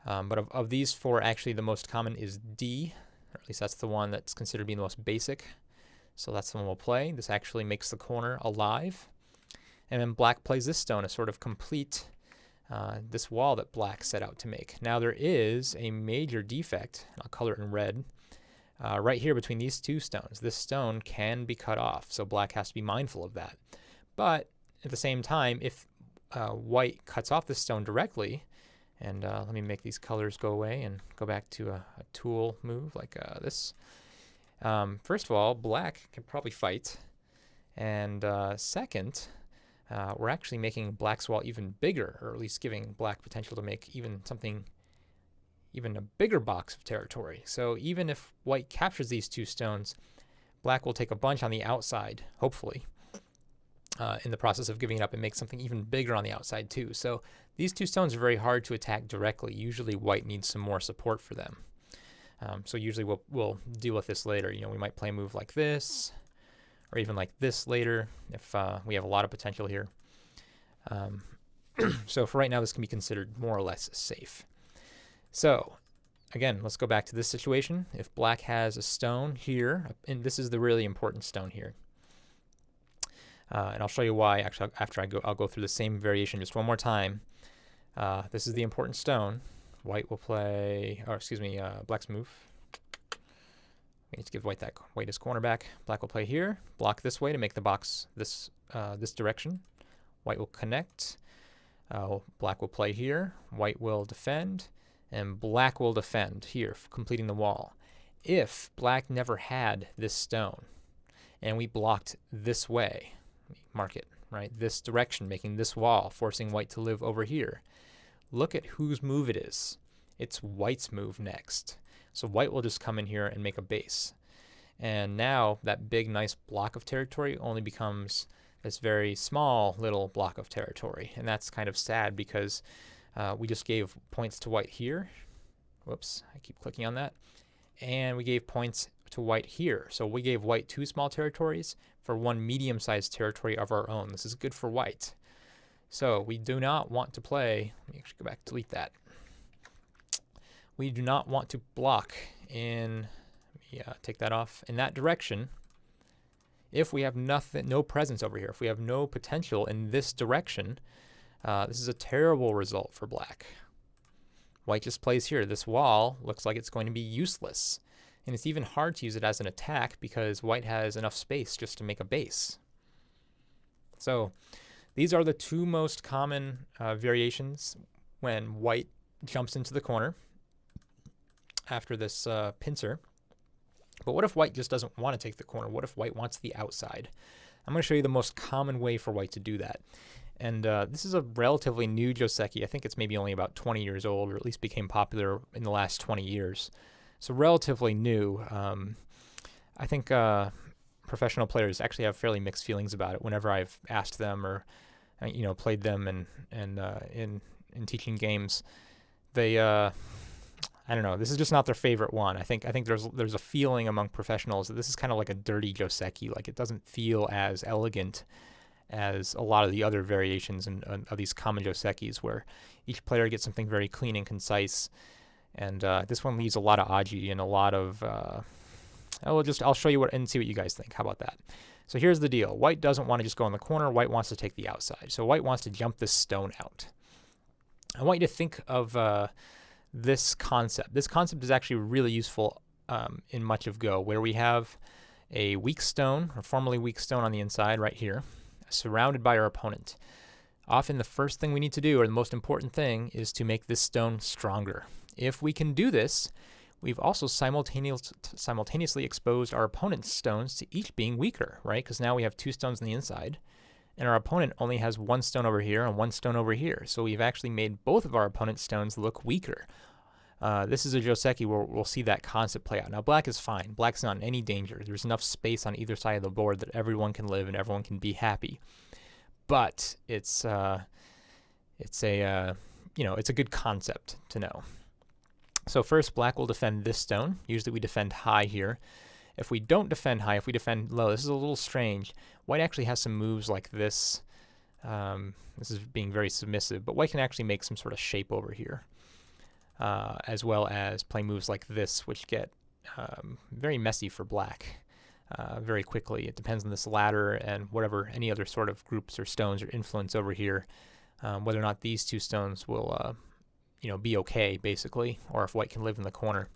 But of these four, actually the most common is D, or at least that's the one that's considered being the most basic. So that's the one we'll play. This actually makes the corner alive. And then black plays this stone to sort of complete this wall that black set out to make. Now there is a major defect, and I'll color it in red, right here between these two stones. This stone can be cut off, so black has to be mindful of that. But at the same time, if white cuts off this stone directly, and let me make these colors go away and go back to a tool move like this. First of all, black can probably fight, and second, we're actually making black's wall even bigger, or at least giving black potential to make even a bigger box of territory. So even if white captures these two stones, black will take a bunch on the outside, hopefully, in the process of giving it up, and make something even bigger on the outside too. So these two stones are very hard to attack directly. Usually white needs some more support for them. So usually we'll deal with this later. We might play a move like this, or even like this later if we have a lot of potential here. So for right now, this can be considered more or less safe. So again, let's go back to this situation. If black has a stone here, and this is the really important stone here, and I'll show you why actually after I'll go through the same variation just one more time. This is the important stone. White will play, or excuse me, black's move. We need to give white his corner back. Black will play here, block this way to make the box this direction. White will connect. Black will play here. White will defend, and black will defend here, completing the wall. If black never had this stone, and we blocked this way, mark it, right? This direction, making this wall, forcing white to live over here. Look at whose move it is. It's white's move next. So white will just come in here and make a base. And now that big, nice block of territory only becomes this very small little block of territory. And that's kind of sad because we just gave points to white here. Whoops, I keep clicking on that. And we gave points to white here. So we gave white two small territories for one medium-sized territory of our own. This is good for white. So we do not want to play, let me actually go back, delete that. We do not want to block in, take that off, in that direction if we have no presence over here. If we have no potential in this direction, this is a terrible result for black. White just plays here. This wall looks like it's going to be useless. And it's even hard to use it as an attack because white has enough space just to make a base. So these are the two most common variations when white jumps into the corner after this pincer. But what if white just doesn't want to take the corner? What if white wants the outside? I'm going to show you the most common way for white to do that. And this is a relatively new joseki. I think it's maybe only about 20 years old, or at least became popular in the last 20 years. So relatively new. I think professional players actually have fairly mixed feelings about it whenever I've asked them or played them in teaching games. They I don't know. This is just not their favorite one. I think there's a feeling among professionals that this is kind of like a dirty joseki. Like it doesn't feel as elegant as a lot of the other variations of these common josekis, where each player gets something very clean and concise. And this one leaves a lot of aji and a lot of. I'll show you and see what you guys think. How about that? So here's the deal. White doesn't want to just go in the corner. White wants to take the outside. So white wants to jump this stone out. I want you to think of this concept. This concept is actually really useful in much of Go, where we have a weak stone, or formerly weak stone on the inside right here, surrounded by our opponent. Often the first thing we need to do, or the most important thing, is to make this stone stronger. If we can do this, we've also simultaneously exposed our opponent's stones to each being weaker, right? Because now we have two stones on the inside, and our opponent only has one stone over here and one stone over here. So we've actually made both of our opponent's stones look weaker. This is a joseki where we'll see that concept play out. Now black is fine. Black's not in any danger. There's enough space on either side of the board that everyone can live and everyone can be happy. But it's a it's a good concept to know. So first, black will defend this stone. Usually we defend high here. If we don't defend high, if we defend low, this is a little strange. White actually has some moves like this. This is being very submissive, but white can actually make some sort of shape over here, as well as play moves like this, which get very messy for black very quickly. It depends on this ladder and whatever any other sort of groups or stones or influence over here, whether or not these two stones will be okay, basically, or if white can live in the corner.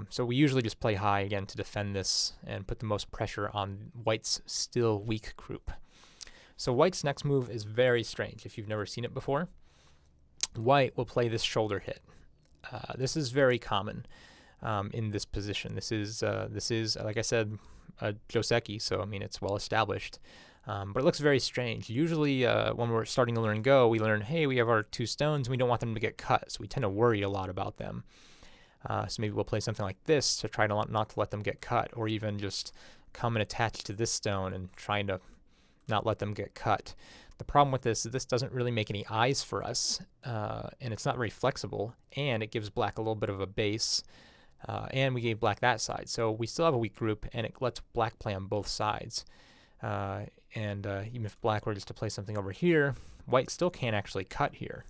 So we usually just play high again to defend this and put the most pressure on white's still weak group. So white's next move is very strange if you've never seen it before. White will play this shoulder hit. This is very common in this position. This is like I said, a joseki, so I mean it's well established. But it looks very strange. Usually when we're starting to learn Go, we learn, hey, we have our two stones and we don't want them to get cut, so we tend to worry a lot about them. So maybe we'll play something like this to try to not to let them get cut, or even just come and attach to this stone and trying to not let them get cut. The problem with this is this doesn't really make any eyes for us, and it's not very flexible, and it gives black a little bit of a base, and we gave black that side. So we still have a weak group, and it lets black play on both sides. And even if black were just to play something over here, white still can't actually cut here.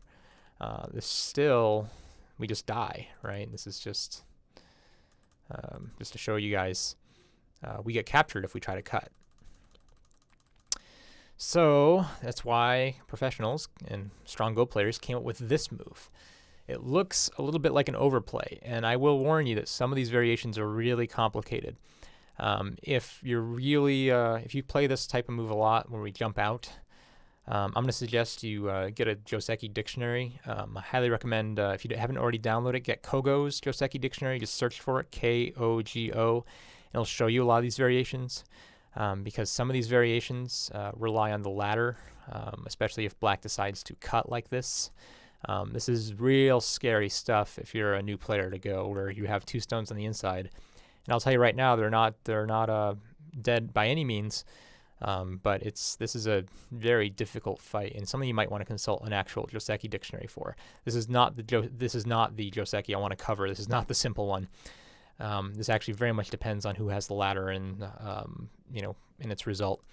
We just die, right? This is just to show you guys, we get captured if we try to cut. So that's why professionals and strong Go players came up with this move. It looks a little bit like an overplay, and I will warn you that some of these variations are really complicated. If you play this type of move a lot where we jump out, I'm going to suggest you get a Joseki dictionary. I highly recommend, if you haven't already downloaded, get Kogo's Joseki dictionary. Just search for it, Kogo, and it'll show you a lot of these variations, because some of these variations rely on the ladder, especially if black decides to cut like this. This is real scary stuff if you're a new player to Go, where you have two stones on the inside. And I'll tell you right now, they're not dead by any means, but this is a very difficult fight, and something you might want to consult an actual Joseki dictionary for. This is not the Joseki I want to cover. This is not the simple one. This actually very much depends on who has the ladder and in its result.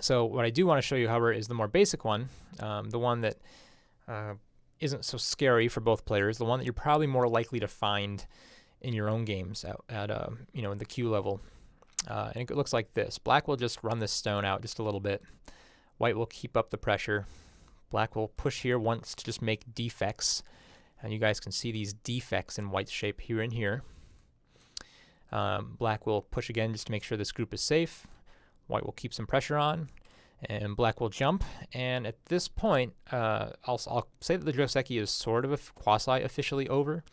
So what I do want to show you, however, is the more basic one, the one that isn't so scary for both players, the one that you're probably more likely to find in your own games at in the queue level. And it looks like this. Black will just run this stone out just a little bit. White will keep up the pressure. Black will push here once to just make defects. And you guys can see these defects in white's shape here and here. Black will push again just to make sure this group is safe. White will keep some pressure on. And black will jump. And at this point, I'll say that the Joseki is sort of quasi-officially over,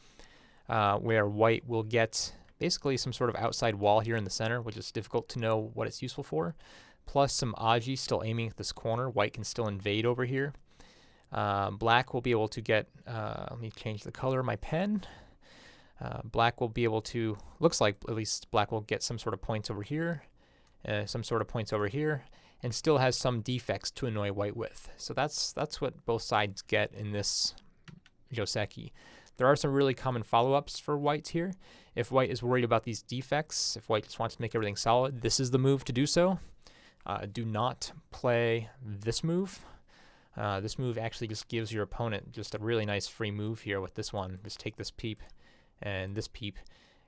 where white will get basically some sort of outside wall here in the center, which is difficult to know what it's useful for, plus some Aji still aiming at this corner. White can still invade over here. Black will be able to get, let me change the color of my pen. Black will be able to, looks like at least black will get some sort of points over here, some sort of points over here, and still has some defects to annoy white with. So that's what both sides get in this Joseki. There are some really common follow-ups for whites here. If white is worried about these defects, if white just wants to make everything solid, this is the move to do so. Do not play this move. This move actually just gives your opponent just a really nice free move here with this one. Just take this peep and this peep.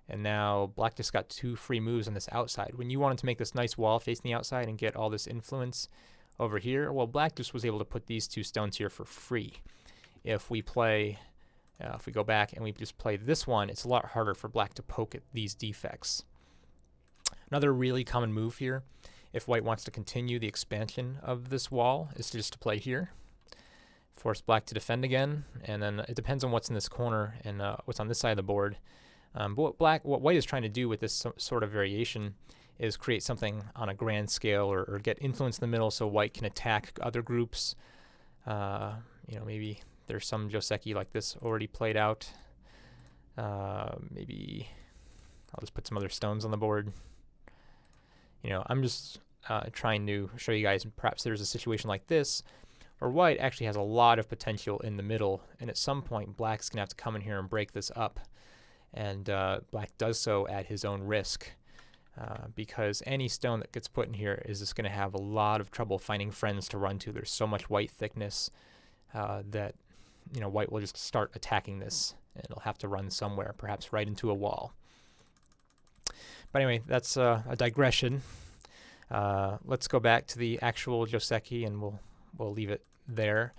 And now black just got two free moves on this outside. When you wanted to make this nice wall facing the outside and get all this influence over here, well, black just was able to put these two stones here for free. If we go back and we just play this one, it's a lot harder for black to poke at these defects. Another really common move here, if white wants to continue the expansion of this wall, is just to play here. Force black to defend again, and then it depends on what's in this corner and what's on this side of the board. But what white is trying to do with this sort of variation is create something on a grand scale, or get influence in the middle so white can attack other groups. Maybe there's some joseki like this already played out. Maybe I'll just put some other stones on the board. I'm just trying to show you guys perhaps there's a situation like this where white actually has a lot of potential in the middle, and at some point black's going to have to come in here and break this up. And black does so at his own risk, because any stone that gets put in here is just going to have a lot of trouble finding friends to run to. There's so much white thickness that white will just start attacking this, and it'll have to run somewhere, perhaps right into a wall. But anyway, that's a digression. Let's go back to the actual joseki, and we'll leave it there.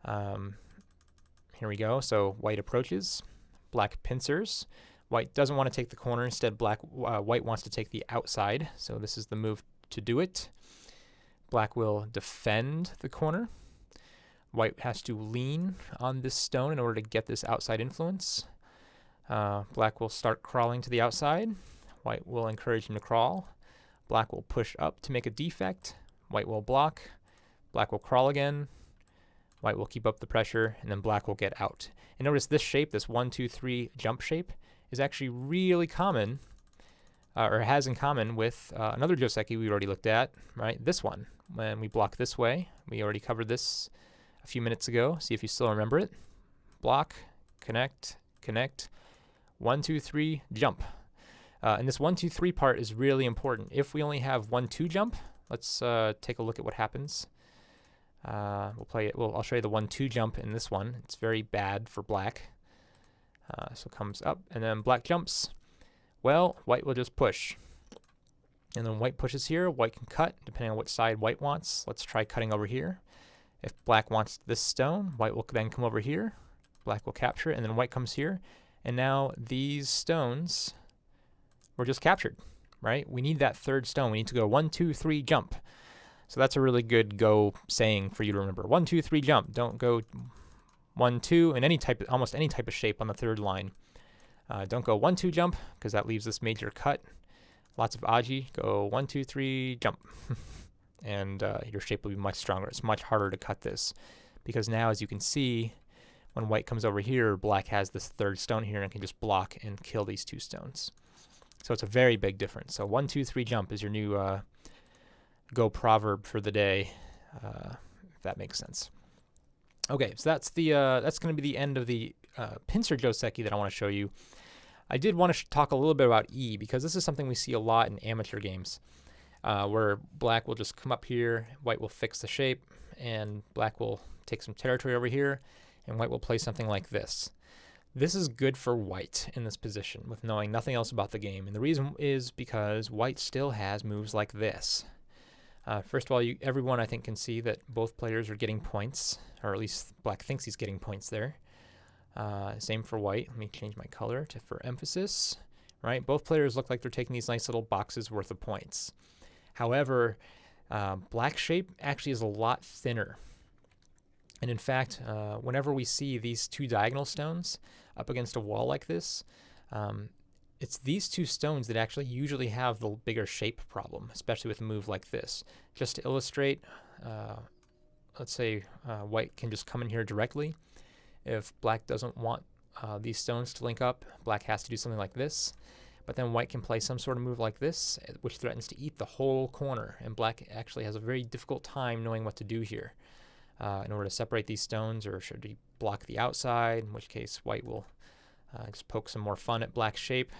Here we go. So white approaches, black pincers. White doesn't want to take the corner. Instead, white wants to take the outside. So this is the move to do it. Black will defend the corner. White has to lean on this stone in order to get this outside influence. Black will start crawling to the outside. White will encourage him to crawl. Black will push up to make a defect. White will block. Black will crawl again. White will keep up the pressure, and then black will get out. And notice this shape, this 1, 2, 3 jump shape, is actually really common, or has in common with another joseki we already looked at, right? This one. When we block this way, we already covered this a few minutes ago. See if you still remember it. Block, connect, connect. 1, 2, 3, jump. And this 1, 2, 3 part is really important. If we only have 1, 2 jump, let's take a look at what happens. We'll play it. I'll show you the 1, 2 jump in this one. It's very bad for black. So comes up, and then black jumps. Well, white will just push. And then white pushes here. White can cut, depending on which side white wants. Let's try cutting over here. If black wants this stone, white will then come over here. Black will capture it, and then white comes here. And now these stones were just captured, right? We need that third stone. We need to go 1, 2, 3, jump. So that's a really good go saying for you to remember. 1, 2, 3, jump. Don't go 1, 2 in almost any type of shape on the third line. Don't go 1, 2, jump, because that leaves this major cut. Lots of aji. Go 1, 2, 3, jump. And your shape will be much stronger. It's much harder to cut this, because now, as you can see, when white comes over here, black has this third stone here and can just block and kill these 2 stones. So it's a very big difference. So 1, 2, 3, jump is your new go proverb for the day, if that makes sense. Okay, so that's going to be the end of the pincer joseki that I want to show you. I did want to talk a little bit about E, because this is something we see a lot in amateur games, where black will just come up here, white will fix the shape, and black will take some territory over here, and white will play something like this. This is good for white in this position with knowing nothing else about the game, and the reason is because white still has moves like this. First of all, everyone I think can see that both players are getting points, or at least black thinks he's getting points there. Same for white. Let me change my color for emphasis. Right, both players look like they're taking these nice little boxes worth of points. However, black shape actually is a lot thinner. And in fact, whenever we see these 2 diagonal stones up against a wall like this, it's these 2 stones that actually usually have the bigger shape problem, especially with a move like this. Just to illustrate, let's say white can just come in here directly. If black doesn't want these stones to link up, black has to do something like this. But then white can play some sort of move like this, which threatens to eat the whole corner. And black actually has a very difficult time knowing what to do here. In order to separate these stones, or should he block the outside, in which case white will just poke some more fun at black shape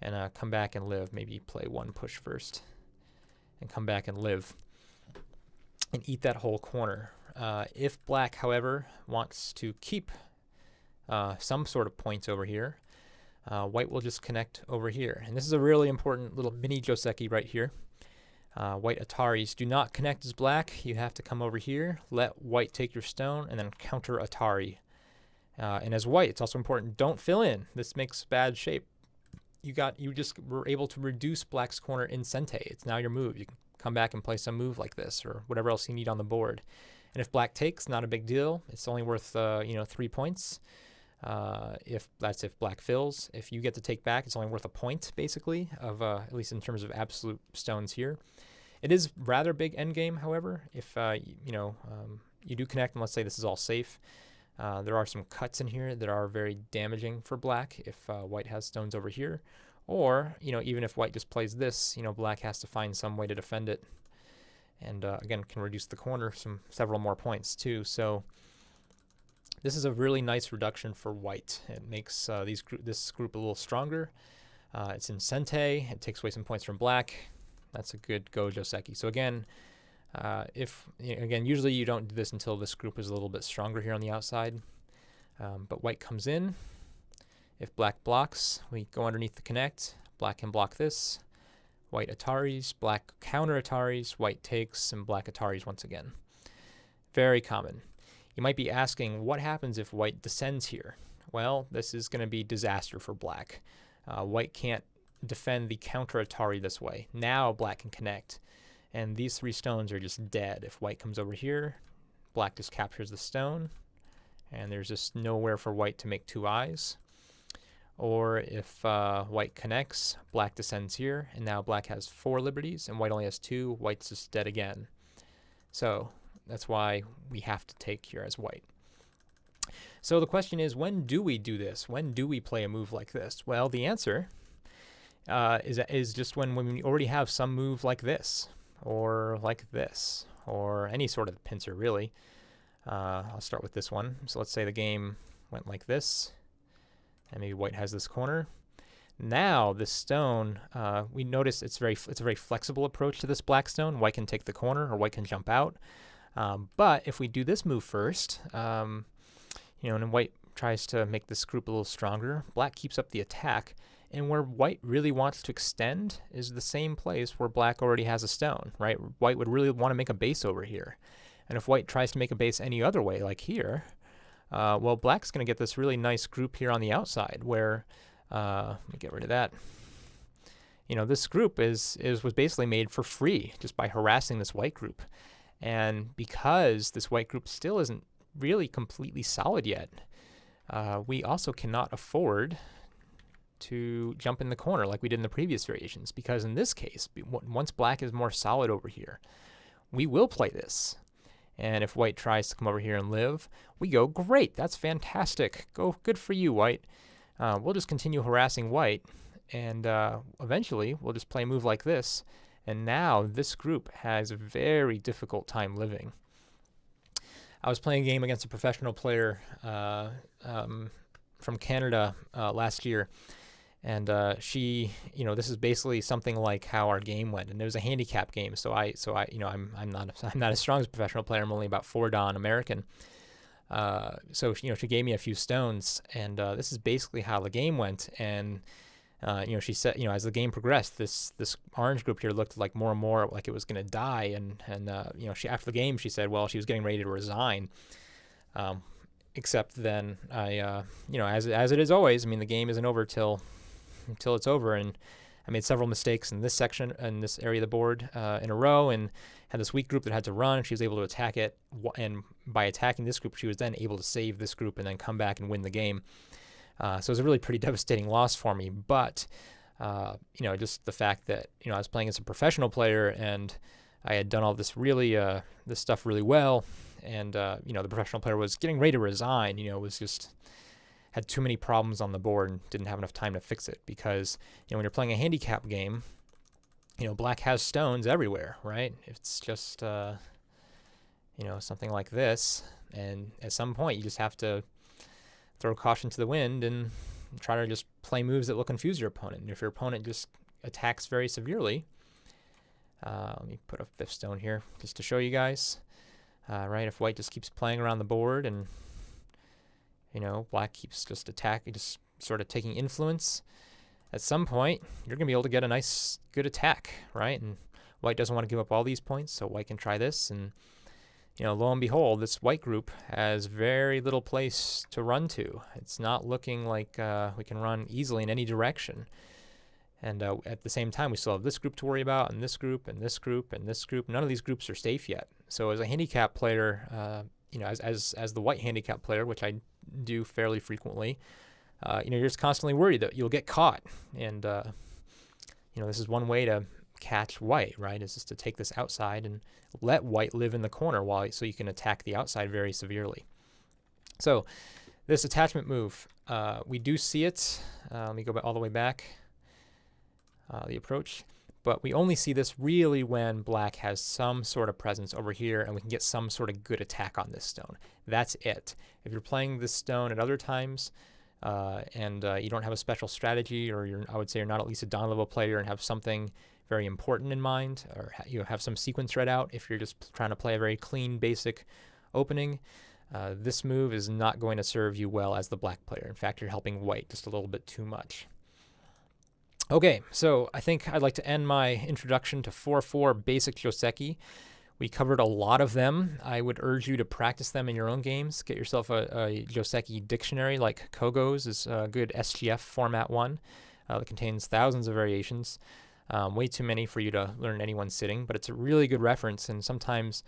and come back and live. Maybe play 1 push first and come back and live and eat that whole corner. If black, however, wants to keep some sort of points over here, white will just connect over here. And this is a really important little mini joseki right here. White Ataris do not connect as black. You have to come over here, let white take your stone, and then counter Atari. And as white, it's also important, don't fill in. This makes bad shape. You just were able to reduce black's corner in sente. It's now your move. You can come back and play some move like this, or whatever else you need on the board. And if black takes, not a big deal. It's only worth 3 points. If black fills. If you get to take back, it's only worth a point, basically, of at least in terms of absolute stones here. It is rather big endgame, however. If you do connect, and let's say this is all safe, There are some cuts in here that are very damaging for black if white has stones over here. Or, even if white just plays this, black has to find some way to defend it. And again, can reduce the corner several more points too. So this is a really nice reduction for white. It makes this group a little stronger. It's in Sente. It takes away some points from black. That's a good go Joseki. So again, usually you don't do this until this group is a little bit stronger here on the outside. But white comes in. If black blocks, we go underneath the connect. Black can block this. White Ataris, black counter Ataris, white takes, and black Ataris once again. Very common. You might be asking, what happens if white descends here? Well, this is going to be disaster for black. White can't defend the counter Atari this way. Now black can connect. And these 3 stones are just dead. If white comes over here, black just captures the stone. And there's just nowhere for white to make 2 eyes. Or if white connects, black descends here. And now black has 4 liberties, and white only has 2. White's just dead again. So that's why we have to take here as white. So the question is, when do we do this? When do we play a move like this? Well, the answer is just when we already have some move like this, or like this, or any sort of pincer, really. I'll start with this one. So let's say the game went like this, and maybe white has this corner. Now this stone, we notice it's a very flexible approach to this black stone. White can take the corner, or white can jump out. But if we do this move first, and white tries to make this group a little stronger, black keeps up the attack, and where white really wants to extend is the same place where black already has a stone, right? White would really want to make a base over here. And if white tries to make a base any other way, like here, well, black's going to get this really nice group here on the outside where, let me get rid of that. This group was basically made for free just by harassing this white group. And because this white group still isn't really completely solid yet, we also cannot afford to jump in the corner like we did in the previous variations, because in this case, once black is more solid over here, we will play this. And if white tries to come over here and live, we go, great, that's fantastic. Good for you, white. We'll just continue harassing white, and eventually we'll just play a move like this. And now this group has a very difficult time living. I was playing a game against a professional player from Canada last year, and she, this is basically something like how our game went, and it was a handicap game. So I'm not as strong as a professional player. I'm only about 4 Dan American. So she gave me a few stones, and this is basically how the game went. And she said, as the game progressed, this orange group here looked like more and more like it was going to die. And she, after the game, she said, well, she was getting ready to resign. Except then as it is always, I mean, the game isn't over till it's over. And I made several mistakes in this section, in this area of the board in a row, and had this weak group that had to run. She was able to attack it, and by attacking this group, she was then able to save this group and then come back and win the game. So it was a really pretty devastating loss for me. But just the fact that I was playing as a professional player, and I had done all this stuff really well, and the professional player was getting ready to resign. Was just had too many problems on the board and didn't have enough time to fix it, because when you're playing a handicap game, black has stones everywhere, right? It's just something like this, and at some point you just have to throw caution to the wind and try to just play moves that will confuse your opponent. And if your opponent just attacks very severely, let me put a 5th stone here just to show you guys. Right, if white just keeps playing around the board, and black keeps just attacking, just sort of taking influence, at some point you're gonna be able to get a nice, good attack, right? And white doesn't want to give up all these points, so white can try this, and lo and behold, this white group has very little place to run to. It's not looking like we can run easily in any direction. And at the same time, we still have this group to worry about, and this group, and this group, and this group. None of these groups are safe yet. So as a handicap player, as the white handicap player, which I do fairly frequently, you're just constantly worried that you'll get caught. And this is one way to catch white, right? Is just to take this outside and let white live in the corner so you can attack the outside very severely. So this attachment move, we do see it. Let me go all the way back, the approach. But we only see this really when black has some sort of presence over here and we can get some sort of good attack on this stone. That's it. If you're playing this stone at other times and you don't have a special strategy, or I would say you're not at least a dawn level player and have something very important in mind, or you have some sequence read out, if you're just trying to play a very clean, basic opening, this move is not going to serve you well as the black player. In fact, you're helping white just a little bit too much. Okay, so I think I'd like to end my introduction to 4-4 basic joseki. We covered a lot of them. I would urge you to practice them in your own games. Get yourself a joseki dictionary like Kogo's is a good SGF format one that contains thousands of variations. Way too many for you to learn in any one sitting, but it's a really good reference. And sometimes,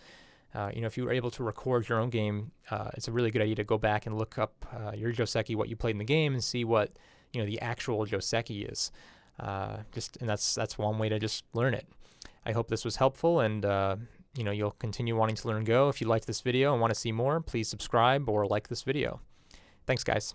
if you were able to record your own game, it's a really good idea to go back and look up your joseki, what you played in the game, and see what the actual joseki is. And that's one way to just learn it. I hope this was helpful, and you'll continue wanting to learn Go. If you liked this video and want to see more, please subscribe or like this video. Thanks, guys.